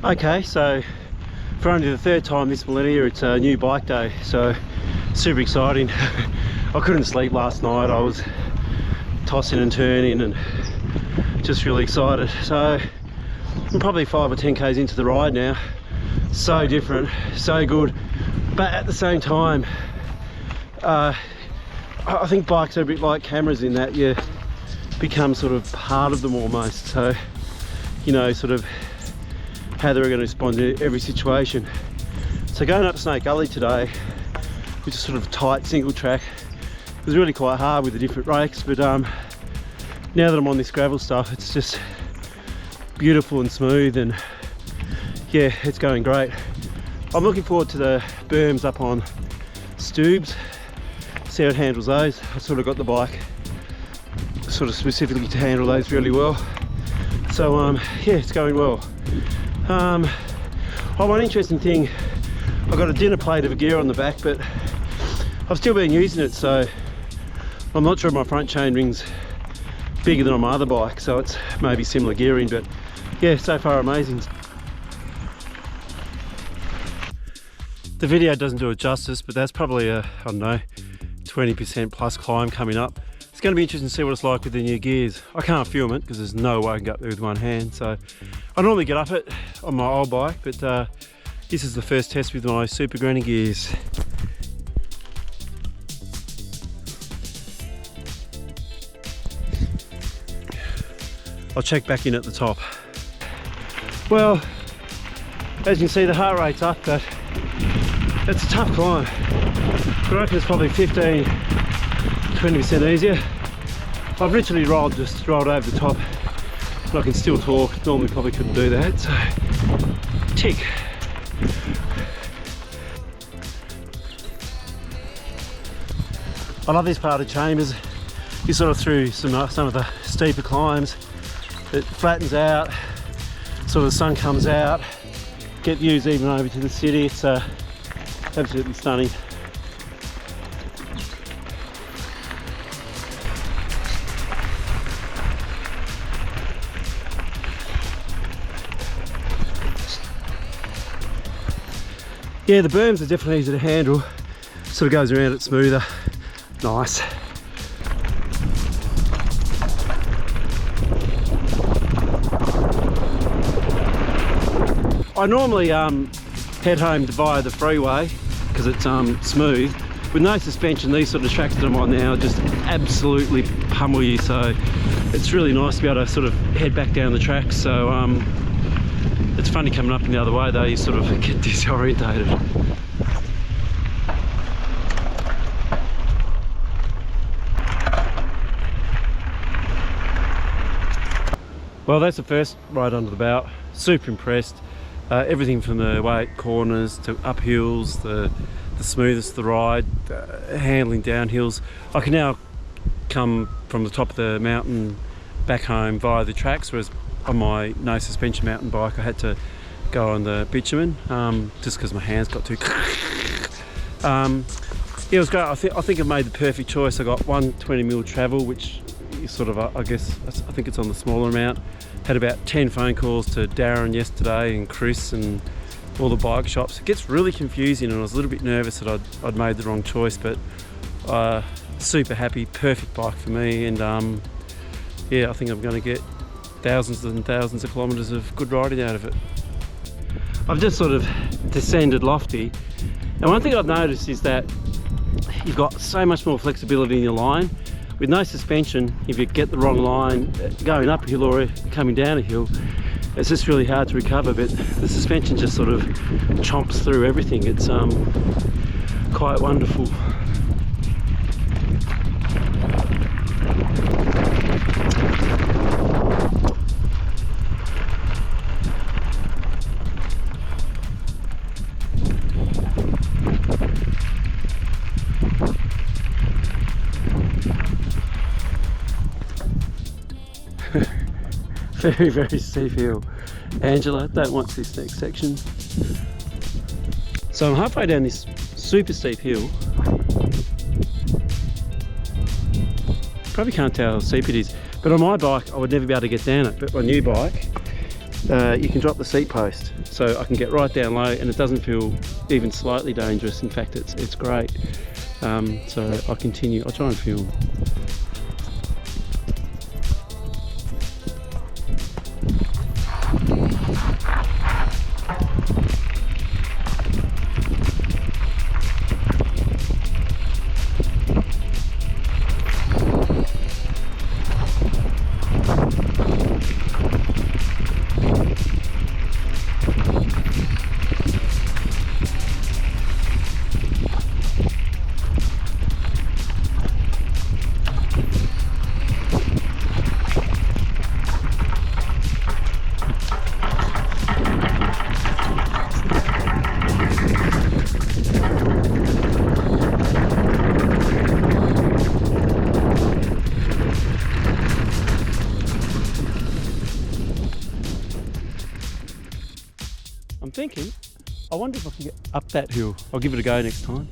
Okay, so for only the third time this Millenia, it's a new bike day, so super exciting. I couldn't sleep last night. I was tossing and turning and just really excited. So I'm probably 5 or 10 k's into the ride now. So different, so good, but at the same time, I think bikes are a bit like cameras in that you become sort of part of them almost. So, you know, sort of how they're going to respond to every situation. So going up Snake Gully today, which is sort of tight single track, it was really quite hard with the different rakes, but now that I'm on this gravel stuff, it's just beautiful and smooth, and yeah, it's going great. I'm looking forward to the berms up on Stoobs, see how it handles those. I sort of got the bike sort of specifically to handle those really well. So yeah, it's going well. One interesting thing, I've got a dinner plate of a gear on the back, but I've still been using it, so I'm not sure if my front chain ring's bigger than on my other bike, so it's maybe similar gearing, but yeah, so far amazing. The video doesn't do it justice, but that's probably a, I don't know, 20% plus climb coming up. It's going to be interesting to see what it's like with the new gears. I can't film it because there's no way I can go up there with one hand, so I normally get up it on my old bike, but this is the first test with my Super Granny gears. I'll check back in at the top. Well, as you can see, the heart rate's up, but it's a tough climb. I reckon it's probably 15–20% easier. I've literally just rolled over the top, and I can still talk. Normally probably couldn't do that, so tick. I love this part of Chambers. You sort of through some of the steeper climbs. It flattens out, sort of the sun comes out, get views even over to the city. It's absolutely stunning. Yeah, the berms are definitely easy to handle. Sort of goes around it smoother. Nice. I normally head home via the freeway because it's smooth. With no suspension, these sort of tracks that I'm on now just absolutely pummel you, so it's really nice to be able to sort of head back down the track. So it's funny coming up in the other way though, you sort of get disorientated. Well, that's the first ride under the belt. Super impressed. Everything from the way it corners to uphills, the smoothest of the ride, handling downhills. I can now come from the top of the mountain back home via the tracks, whereas on my no suspension mountain bike I had to go on the bitumen just because my hands got too yeah, it was great. I think I've made the perfect choice. I got 120mm travel, which is sort of I guess I think it's on the smaller amount. Had about 10 phone calls to Darren yesterday and Chris and all the bike shops. It gets really confusing, and I was a little bit nervous that I'd made the wrong choice, but super happy, perfect bike for me, and yeah, I think I'm going to get thousands and thousands of kilometres of good riding out of it. I've just sort of descended lofty, and one thing I've noticed is that you've got so much more flexibility in your line. With no suspension, if you get the wrong line going up a hill or coming down a hill, it's just really hard to recover, but the suspension just sort of chomps through everything. It's quite wonderful. Very, very steep hill. Angela, don't watch this next section. So I'm halfway down this super steep hill. Probably can't tell how steep it is, but on my bike I would never be able to get down it, but my new bike you can drop the seat post, so I can get right down low and it doesn't feel even slightly dangerous. In fact, it's great. So I'll continue. I'll try and film. I'm thinking, I wonder if I can get up that hill. I'll give it a go next time.